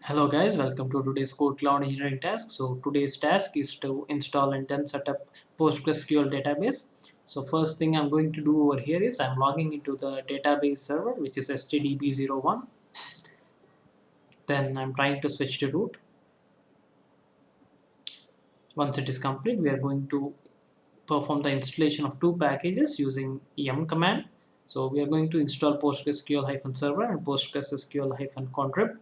Hello guys, welcome to today's Code Cloud Engineering task. So today's task is to install and then set up PostgreSQL database. So first thing I'm going to do over here is I'm logging into the database server, which is HTTP 01. Then I'm trying to switch to root. Once it is complete, we are going to perform the installation of two packages using yum command. So we are going to install PostgreSQL-server and PostgreSQL-contrib.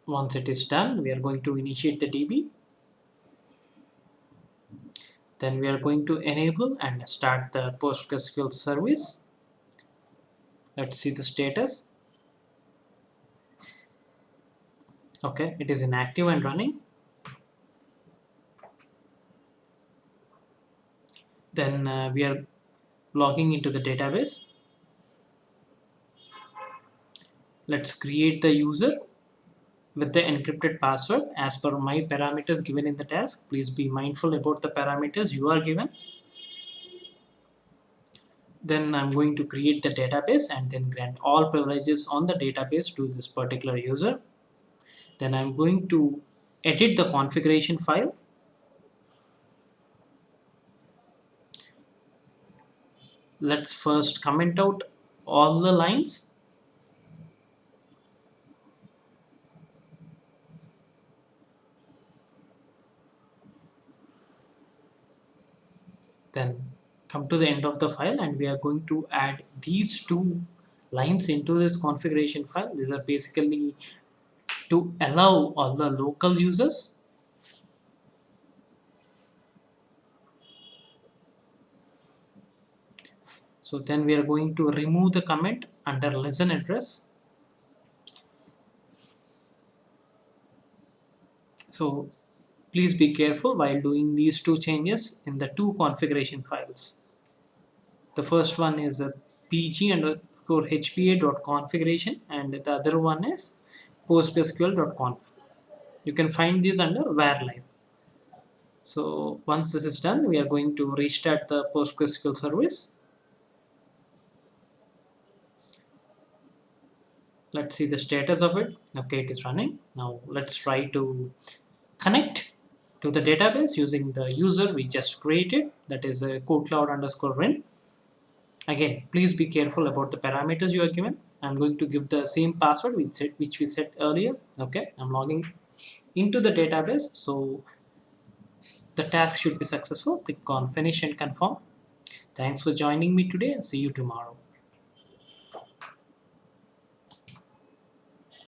Once it is done, we are going to initiate the DB. Then we are going to enable and start the PostgreSQL service. Let's see the status. Okay, it is inactive and running. Then we are logging into the database. Let's create the user with the encrypted password as per my parameters given in the task. Please be mindful about the parameters you are given. Then I'm going to create the database and then grant all privileges on the database to this particular user. Then I'm going to edit the configuration file. Let's first comment out all the lines. Then come to the end of the file and we are going to add these two lines into this configuration file. These are basically to allow all the local users. So then we are going to remove the comment under listen address. So please be careful while doing these two changes in the two configuration files. The first one is a pg_hpa.configuration and the other one is postgresql.conf. You can find these under varlib. So once this is done, we are going to restart the PostgreSQL service. Let's see the status of it. Okay, it is running. Now let's try to connect to the database using the user we just created, that is a codecloud_rin. Again, please be careful about the parameters you are given. I'm going to give the same password which we set earlier. Okay, I'm logging into the database. So the task should be successful. Click on finish and confirm. Thanks for joining me today and see you tomorrow.